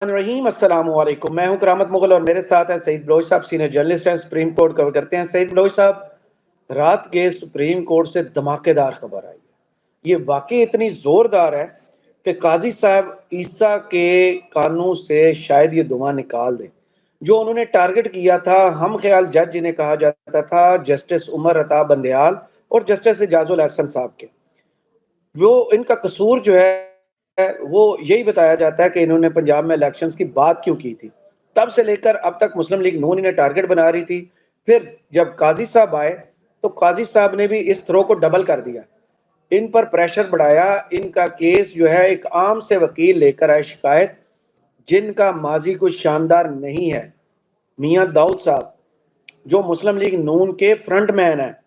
रहीम अस्सलाम वालेकुम। मैं हूं करामत मुगल और मेरे साथ हैं सईद बलोच साहब, सीनियर जर्नलिस्ट हैं, सुप्रीम कोर्ट कवर करते हैं। सईद बलोच साहब, रात के सुप्रीम कोर्ट से धमाकेदार खबर आई है। ये वाकई इतनी जोरदार है कि काजी साहब ईसा के कानों से शायद ये धुआं निकाल दें। जो उन्होंने टारगेट किया था, हम ख्याल जज जिन्हें कहा जाता था, जस्टिस उमर अता बंदयाल और जस्टिस एजाजुल हसन साहब के, वो इनका कसूर जो है वो यही बताया जाता है कि इन्होंने पंजाब में इलेक्शंस की बात क्यों की थी। तब से लेकर अब तक मुस्लिम लीग नून इन्हें टारगेट बना रही थी। फिर जब काजी साहब आए तो काजी साहब ने भी इस थ्रो को डबल कर दिया, इन पर प्रेशर बढ़ाया। इनका केस जो है, एक आम से वकील लेकर आए शिकायत, जिनका माजी कोई शानदार नहीं है, मियां दाऊद साहब, जो मुस्लिम लीग नून के फ्रंट मैन है।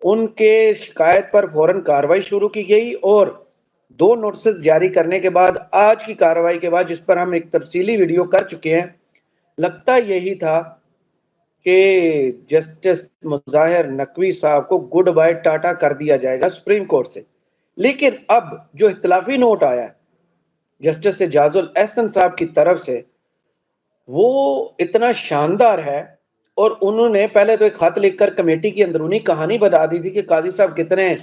उनके शिकायत पर फौरन कार्रवाई शुरू की गई और 2 नोटिस जारी करने के बाद आज की कार्रवाई के बाद, जिस पर हम एक तफसीली वीडियो कर चुके हैं, लगता यही था कि जस्टिस मुजाहिर नकवी साहब को गुड बाय टाटा कर दिया जाएगा सुप्रीम कोर्ट से। लेकिन अब जो इख्तलाफी नोट आया है जस्टिस एजाजुल एहसन साहब की तरफ से, वो इतना शानदार है। और उन्होंने पहले तो एक खत लिखकर कमेटी की अंदरूनी कहानी बता दी थी कि काजी साहब कितने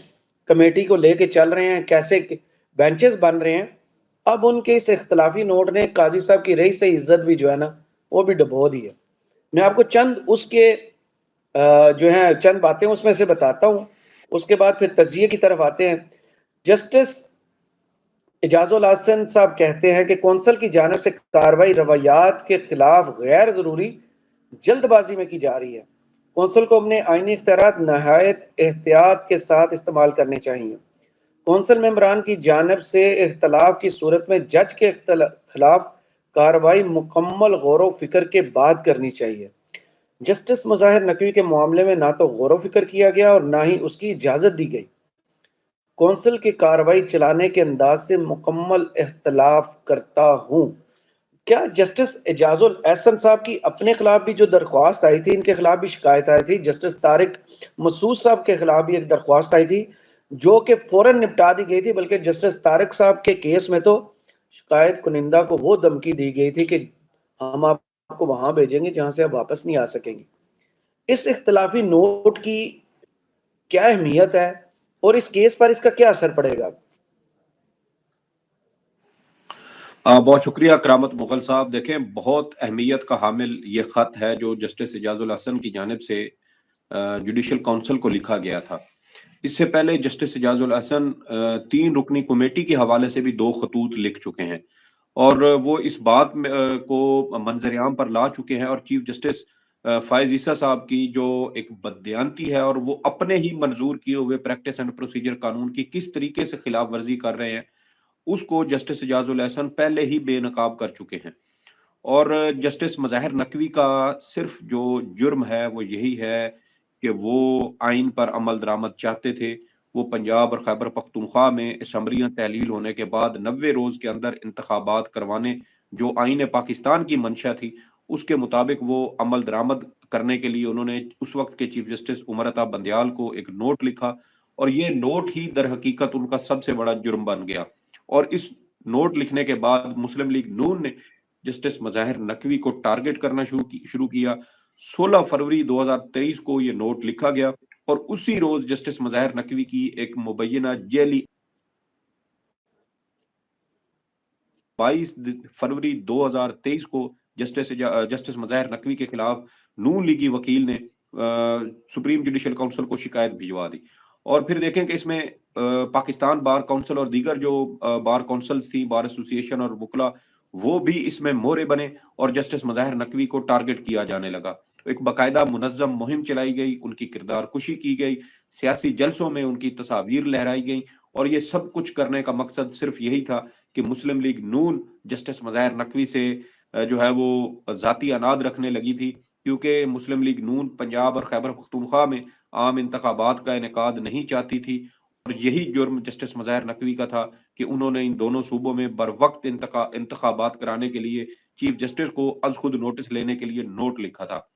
कमेटी को लेके चल रहे हैं, कैसे बेंचेस बन रहे हैं। अब उनके इस इख्तलाफी नोट ने काजी साहब की रही से इज्जत भी जो है ना, वो भी डुबो दी है। मैं आपको चंद उसके जो है चंद बातें उसमें से बताता हूँ, उसके बाद फिर तजिए की तरफ आते हैं। जस्टिस एजाजुल हसन साहब कहते हैं कि कौंसल की जानिब से कार्रवाई रवैयात के खिलाफ गैर जरूरी जल्दबाजी में की जा रही है। कौंसल को अपने आईनी इख्तियारात नहायत एहतियात के साथ इस्तेमाल करने चाहिए। कौंसल मेंबरान की जानिब से इख्तलाफ की सूरत में जज के खिलाफ कार्रवाई मुकम्मल गौर व फिक्र के बाद करनी चाहिए। जस्टिस मुजाहिर नकवी के मामले में ना तो गौर व फिक्र किया गया और ना ही उसकी इजाज़त दी गई। कौंसल की कार्रवाई चलाने के अंदाज से मुकम्मल इख्तलाफ करता हूँ। क्या जस्टिस एजाजुल एहसन साहब की अपने खिलाफ भी जो दरख्वास्त आई थी, इनके खिलाफ भी शिकायत आई थी, जस्टिस तारिक मसूद साहब के खिलाफ भी एक दरख्वास्त आई थी जो कि फौरन निपटा दी गई थी। बल्कि जस्टिस तारिक साहब के केस में तो शिकायत कुनिंदा को वो धमकी दी गई थी कि हम आपको वहां भेजेंगे जहां से आप वापस नहीं आ सकेंगे। इस इख्तलाफी नोट की क्या अहमियत है और इस केस पर इसका क्या असर पड़ेगा? बहुत शुक्रिया करामत मुगल साहब। देखें, बहुत अहमियत का हामिल ये खत है जो जस्टिस एजाजुल हसन की जानिब से जुडिशल काउंसिल को लिखा गया था। इससे पहले जस्टिस एजाजुल हसन 3 रुकनी कमेटी के हवाले से भी 2 खतूत लिख चुके हैं और वो इस बात को मंजर-ए-आम पर ला चुके हैं। और चीफ जस्टिस फायज ईसा साहब की जो एक बददियानती है और वो अपने ही मंजूर किए हुए प्रैक्टिस एंड प्रोसीजर कानून की किस तरीके से खिलाफ वर्जी कर रहे हैं, उसको जस्टिस एजाजुल एहसन पहले ही बेनकाब कर चुके हैं। और जस्टिस मुज़ाहिर नकवी का सिर्फ जो जुर्म है वो यही है कि वो आइन पर अमल दरामद चाहते थे। वो पंजाब और खैबर पख्तूनख्वा में असम्बलियाँ तहलील होने के बाद 90 रोज़ के अंदर इंतखाबात करवाने, जो आइन पाकिस्तान की मंशा थी, उसके मुताबिक वो अमल दरामद करने के लिए उन्होंने उस वक्त के चीफ जस्टिस उमर अता बंदयाल को एक नोट लिखा और ये नोट ही दर हकीकत उनका सबसे बड़ा जुर्म बन गया। और इस नोट लिखने के बाद मुस्लिम लीग नून ने जस्टिस मुज़ाहिर नकवी को टारगेट करना शुरू किया। 16 फरवरी 2023 को ये नोट लिखा गया और उसी रोज जस्टिस मुज़ाहिर नकवी की एक मुबैना जेली 22 फरवरी 2023 को जस्टिस मुज़ाहिर नकवी के खिलाफ नून लीगी वकील ने सुप्रीम जुडिशल काउंसिल को शिकायत भिजवा दी। और फिर देखें कि इसमें पाकिस्तान बार काउंसिल और दीगर जो बार काउंसिल्स थी, बार एसोसिएशन और वकला, वो भी इसमें मोहरे बने और जस्टिस मुज़ाहिर नकवी को टारगेट किया जाने लगा। तो एक बाकायदा मुनज़्ज़म मुहिम चलाई गई, उनकी किरदार कुशी की गई, सियासी जलसों में उनकी तस्वीर लहराई गई और ये सब कुछ करने का मकसद सिर्फ यही था कि मुस्लिम लीग नून जस्टिस मुज़ाहिर नकवी से जो है वो ज़ाती अनाद रखने लगी थी, क्योंकि मुस्लिम लीग नून पंजाब और खैबर पख्तूनख्वा में आम इंतखाबात का इनेकाद नहीं चाहती थी। और यही जुर्म जस्टिस मुज़ाहिर नकवी का था कि उन्होंने इन दोनों सूबों में बर वक्त इंतखाबात कराने के लिए चीफ जस्टिस को अज खुद नोटिस लेने के लिए नोट लिखा था।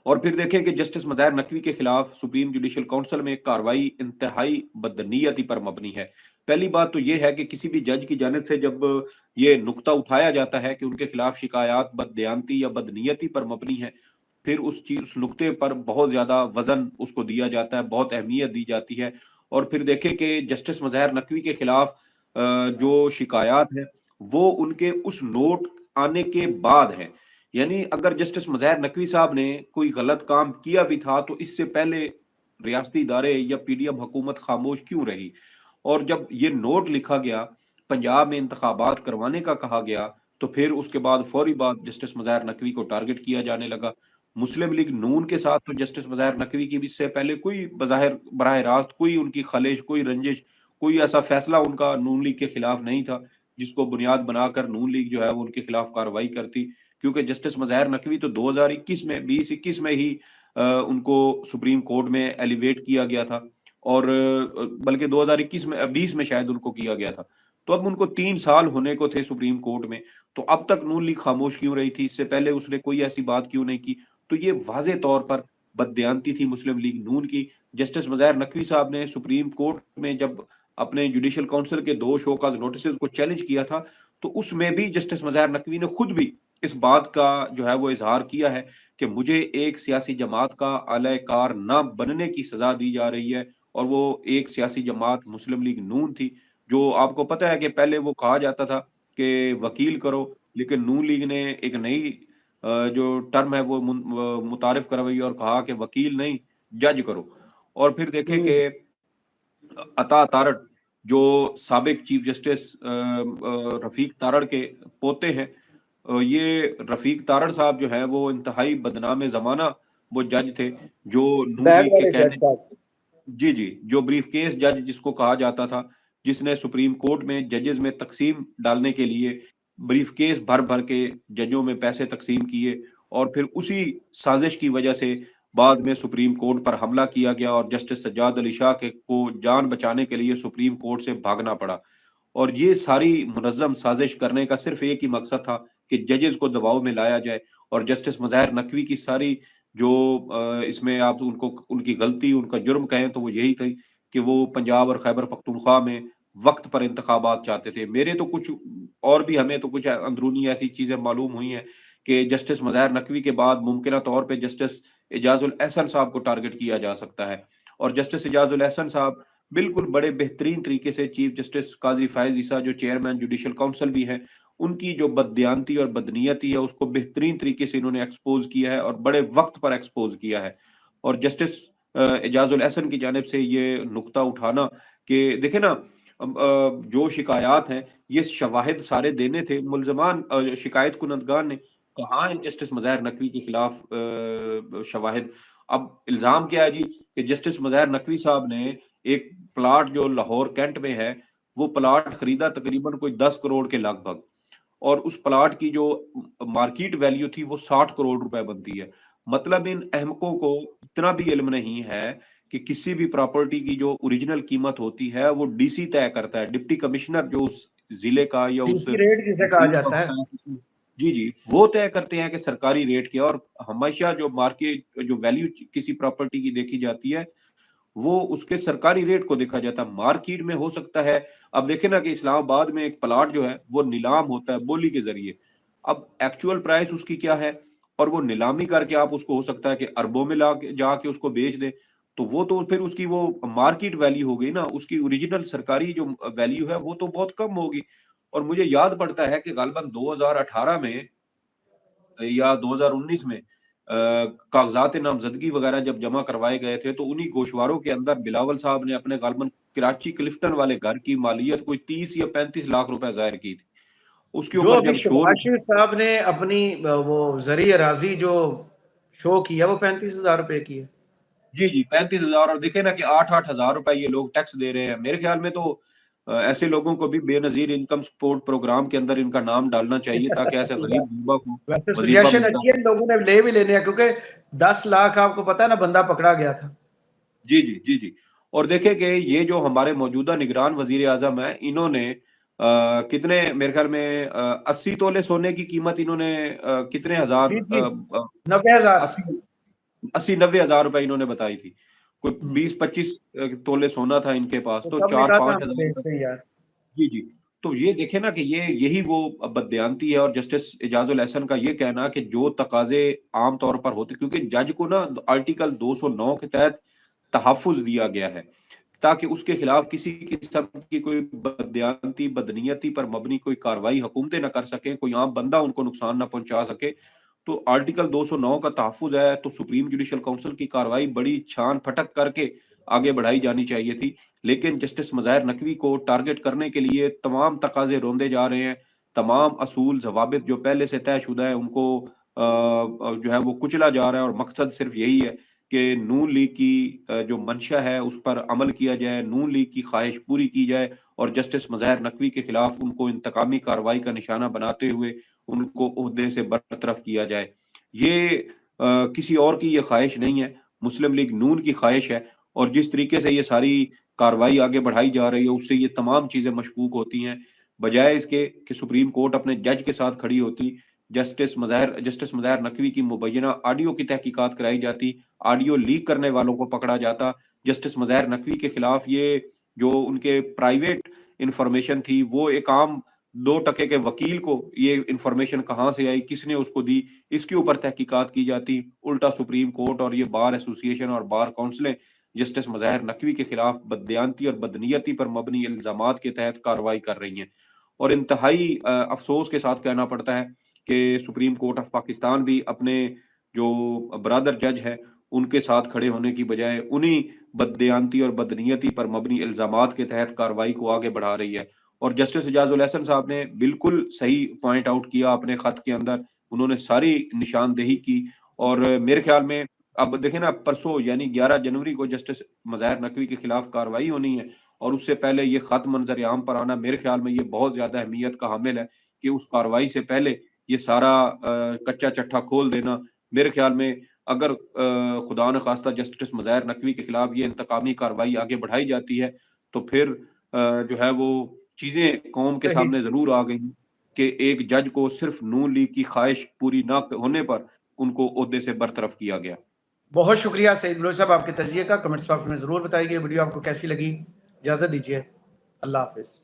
اور پھر دیکھیں کہ جسٹس مظاہر نقوی کے خلاف سپریم جوڈیشل کونسل میں ایک کارروائی انتہائی بدنیتی پر مبنی ہے۔ پہلی بات تو یہ ہے کہ کسی بھی جج کی جانب سے جب یہ نقطہ اٹھایا جاتا ہے کہ ان کے خلاف شکایات بددیانتی یا بدنیتی پر مبنی ہے، پھر اس نقطے پر بہت زیادہ وزن اس کو دیا جاتا ہے، بہت اہمیت دی جاتی ہے۔ اور پھر دیکھیں کہ جسٹس مظاہر نقوی کے خلاف جو شکایات ہیں وہ ان کے اس نوٹ آنے کے بعد ہیں، یعنی اگر جسٹس مظاہر نقوی صاحب نے کوئی غلط کام کیا بھی تھا تو اس سے پہلے ریاستی ادارے یا پی ڈی ایم حکومت خاموش کیوں رہی؟ اور جب یہ نوٹ لکھا گیا، پنجاب میں انتخابات کروانے کا کہا گیا، تو پھر اس کے بعد فوری بعد جسٹس مظاہر نقوی کو ٹارگٹ کیا جانے لگا۔ مسلم لیگ نون کے ساتھ تو جسٹس مظاہر نقوی کی بھی اس سے پہلے کوئی بظاہر براہ راست کوئی ان کی خلش، کوئی رنجش، کوئی ایسا فیصلہ ان کا نون لیگ کے خلاف نہیں تھا جس کو بنیاد بنا کر نون لیگ جو ہے وہ ان کے خلاف کارروائی کرتی، کیونکہ جسٹس مظاہر نقوی تو 2021 میں 2021 میں ہی ان کو سپریم کورٹ میں ایلیویٹ کیا گیا تھا، اور بلکہ 2021 میں 20 میں شاید ان کو کیا گیا تھا۔ تو اب ان کو 3 سال ہونے کو تھے سپریم کورٹ میں، تو اب تک نون لیگ خاموش کیوں رہی تھی؟ اس سے پہلے اس نے کوئی ایسی بات کیوں نہیں کی؟ تو یہ واضح طور پر بددیانتی تھی مسلم لیگ نون کی۔ جسٹس مظاہر نقوی صاحب نے سپریم کورٹ میں جب اپنے جوڈیشل کونسل کے 2 شو کاز نوٹسز کو چیلنج کیا تھا، تو اس میں بھی جسٹس مظاہر نقوی نے خود بھی اس بات کا جو ہے وہ اظہار کیا ہے کہ مجھے ایک سیاسی جماعت کا اعلی کار نہ بننے کی سزا دی جا رہی ہے، اور وہ ایک سیاسی جماعت مسلم لیگ نون تھی، جو آپ کو پتہ ہے کہ پہلے وہ کہا جاتا تھا کہ وکیل کرو، لیکن نون لیگ نے ایک نئی جو ٹرم ہے وہ متعارف کروائی اور کہا کہ وکیل نہیں، جج کرو۔ اور پھر دیکھیں کہ عطا تارڑ جو سابق چیف جسٹس رفیق تارڑ کے پوتے ہیں، یہ رفیق تارڑ صاحب جو ہیں وہ انتہائی بدنام زمانہ وہ جج تھے جو نون بیگ لیگ کے والے کہنے، جج صاحب۔ جی جو بریف کیس جج جس کو کہا جاتا تھا، جس نے سپریم کورٹ میں ججز میں تقسیم ڈالنے کے لیے بریف کیس بھر بھر کے ججوں میں پیسے تقسیم کیے، اور پھر اسی سازش کی وجہ سے بعد میں سپریم کورٹ پر حملہ کیا گیا اور جسٹس سجاد علی شاہ کے کو جان بچانے کے لیے سپریم کورٹ سے بھاگنا پڑا۔ اور یہ ساری منظم سازش کرنے کا صرف ایک ہی مقصد تھا کہ ججز کو دباؤ میں لایا جائے، اور جسٹس مظاہر نقوی کی ساری جو اس میں آپ ان کو ان کی غلطی، ان کا جرم کہیں تو وہ یہی تھی کہ وہ پنجاب اور خیبر پختونخوا میں وقت پر انتخابات چاہتے تھے۔ میرے تو کچھ اور بھی ہمیں تو کچھ اندرونی ایسی چیزیں معلوم ہوئی ہیں کہ جسٹس مظاہر نقوی کے بعد ممکنہ طور پہ جسٹس اعجاز الاحسن صاحب کو ٹارگٹ کیا جا سکتا ہے، اور جسٹس اعجاز الاحسن صاحب بالکل بڑے بہترین طریقے سے چیف جسٹس قاضی فائز عیسیٰ جو چیئرمین جوڈیشل کونسل بھی ہیں، ان کی جو بددیانتی اور بدنیتی ہے اس کو بہترین طریقے سے انہوں نے ایکسپوز کیا ہے اور بڑے وقت پر ایکسپوز کیا ہے۔ اور جسٹس اعجاز الاحسن کی جانب سے یہ نقطہ اٹھانا کہ دیکھیں نا، جو شکایات ہیں یہ شواہد سارے دینے تھے، ملزمان شکایت کنندگان نے کہاں ہے جسٹس مظاہر نقوی کے خلاف شواہد؟ اب الزام کیا ہے جی کہ جسٹس مظاہر نقوی صاحب نے ایک پلاٹ جو لاہور کینٹ میں ہے، وہ پلاٹ خریدا تقریباً کوئی 10 کروڑ کے لگ بھگ، اور اس پلاٹ کی جو مارکیٹ ویلیو تھی وہ 60 کروڑ روپے بنتی ہے۔ مطلب ان احمقوں کو اتنا بھی علم نہیں ہے کہ کسی بھی پراپرٹی کی جو اوریجنل قیمت ہوتی ہے وہ ڈی سی طے کرتا ہے، ڈپٹی کمشنر جو اس ضلع کا یا ڈی اس سی ریٹ جسے کہا تحصیل کا جاتا ہے۔ ہوتا ہے، جی وہ طے کرتے ہیں کہ سرکاری ریٹ کیا، اور ہمیشہ جو مارکیٹ جو ویلیو کسی پراپرٹی کی دیکھی جاتی ہے وہ اس کے سرکاری ریٹ کو دیکھا جاتا ہے، مارکیٹ میں ہو سکتا ہے۔ اب دیکھیں نا کہ اسلام آباد میں ایک پلاٹ جو ہے وہ نیلام ہوتا ہے بولی کے ذریعے، اب ایکچوئل پرائس اس کی کیا ہے، اور وہ نیلامی کر کے آپ اس کو ہو سکتا ہے کہ اربوں میں جا کے اس کو بیچ دیں، تو وہ تو پھر اس کی وہ مارکیٹ ویلیو ہو گئی نا، اس کی اوریجنل سرکاری جو ویلیو ہے وہ تو بہت کم ہوگی۔ اور مجھے یاد پڑتا ہے کہ غالباً 2018 میں یا 2019 میں کاغذات نامزدگی وغیرہ جب جمع کروائے گئے تھے تو انہی گوشواروں کے اندر بلاول صاحب نے اپنے غالباً کراچی کلفٹن والے گھر کی مالیت کوئی 30 یا 35 لاکھ روپے ظاہر کی تھی۔ اس کے جو اوپر ابھی جب شور، شہباز شریف صاحب نے اپنی وہ زرعی اراضی جو شو کیا وہ 35,000 روپے کی ہے۔ جی 35,000، اور دیکھیں نا کہ 8,000 روپے یہ لوگ ٹیکس دے رہے ہیں۔ میرے خیال میں تو ایسے لوگوں کو بھی بے نظیر انکم سپورٹ پروگرام کے اندر ان کا نام ڈالنا چاہیے تاکہ ایسے غریب غربا کو ویسے وظیفہ سجیشن ملتا اچھی ہے، لوگوں نے لے بھی لینے ہیں کیونکہ 10 لاکھ آپ کو پتا ہے نا بندہ پکڑا گیا تھا۔ جی اور دیکھیں کہ یہ جو ہمارے موجودہ نگران وزیر اعظم ہیں، انہوں نے کتنے میرے خیال میں 80 تولے سونے کی قیمت انہوں نے کتنے ہزار جی 90,000۔ 80 80-90 हज़ार रुपए इन्होंने बताई थी। कोई हम्म। 20-25 तोले सोना था इनके पास, तो तो सबने कहा था 4-5 हम हज़ार रुपए। बेचते यार। जी, जी। तो ये देखें ना कि ये यही वो बददियानती है। और जस्टिस एजाजुल एहसन का ये कहना कि जो तकाज़े आम तौर पर होते, क्योंकि जज को ना आर्टिकल 209 के तहत तहफ़्फ़ुज़ दिया गया है, ताकि उसके खिलाफ किसी किस्म की कोई बददियानती, बदनीयती पर मबनी कोई कार्रवाई हुकूमतें ना कर सकें, कोई आम बंदा उनको नुकसान ना पहुँचा सके। तो आर्टिकल 209 का तहफ़्फ़ुज़ है, तो सुप्रीम जुडिशल काउंसिल की कार्रवाई बड़ी छान-फटक करके आगे बढ़ाई जानी चाहिए थी। लेकिन जस्टिस मज़ाहिर नकवी को टारगेट करने के लिए तमाम तकाज़े रोंदे जा रहे हैं, तमाम असूल, ज़वाबित जो पहले से तयशुदा है, उनको जो है वो कुचला जा रहा है। और मकसद सिर्फ़ यही है कि नून लीग की जो मंशा है उस पर अमल किया जाए, नून लीग की ख्वाहिश पूरी की जाए और जस्टिस मज़ाहिर नकवी के खिलाफ उनको इंतकामी कार्रवाई का निशाना बनाते हुए उनको ओहदे से बरतरफ किया जाए। ये किसी और की ये ख्वाहिश नहीं है, मुस्लिम लीग नून की ख्वाहिश है। और जिस तरीके से ये सारी कार्रवाई आगे बढ़ाई जा रही है, उससे ये तमाम चीज़ें मशकूक होती हैं। बजाए इसके कि सुप्रीम कोर्ट अपने जज के साथ खड़ी होती, जस्टिस मज़ाहिर नकवी की मुबैना ऑडियो की तहकीकात कराई जाती, ऑडियो लीक करने वालों को पकड़ा जाता। जस्टिस मज़ाहिर नकवी के खिलाफ ये जो उनके प्राइवेट इन्फॉर्मेशन थी, वो एक आम 2 टके के वकील को ये इन्फॉर्मेशन कहाँ से आई, किसने उसको दी, इसके ऊपर तहकीकात की जाती। उल्टा सुप्रीम कोर्ट और ये बार एसोसिएशन और बार काउंसिलें जस्टिस मज़ाहिर नकवी के खिलाफ बददियानती और बदनीयती पर मबनी इल्ज़ामात के तहत कार्रवाई कर रही हैं। और इंतहाई अफ़सोस के साथ कहना पड़ता है कि सुप्रीम कोर्ट ऑफ पाकिस्तान भी अपने जो ब्रादर जज हैं, उनके साथ खड़े होने की बजाय उन्हीं बददियानती और बदनीयती पर मबनी इल्ज़ामात के तहत कार्रवाई को आगे बढ़ा रही है। और जस्टिस एजाजुल एहसन साहब ने बिल्कुल सही पॉइंट आउट किया अपने खत के अंदर, उन्होंने सारी निशानदेही की। और मेरे ख्याल में अब देखें ना, परसों यानी 11 जनवरी को जस्टिस मज़ाहिर नकवी के खिलाफ कार्रवाई होनी है, और उससे पहले ये खत मंजर आम पर आना मेरे ख्याल में ये बहुत ज्यादा अहमियत का हामिल है कि उस कार्रवाई से पहले ये सारा कच्चा चट्टा खोल देना। मेरे ख्याल में अगर खुदा न खास्ता जस्टिस मज़ाहिर नकवी के खिलाफ ये इंतकामी कार्रवाई आगे बढ़ाई जाती है, तो फिर जो है वो चीजें कौम के सही। सामने जरूर आ गई कि एक जज को सिर्फ नून लीग की ख्वाहिश पूरी ना होने पर उनको ओहदे से बरतरफ किया गया। बहुत शुक्रिया सईद बलोच साहब आपके तजिए का। कमेंट्स बॉक्स में ज़रूर बताइए वीडियो आपको कैसी लगी। इजाज़त दीजिए। अल्लाह हाफिज़।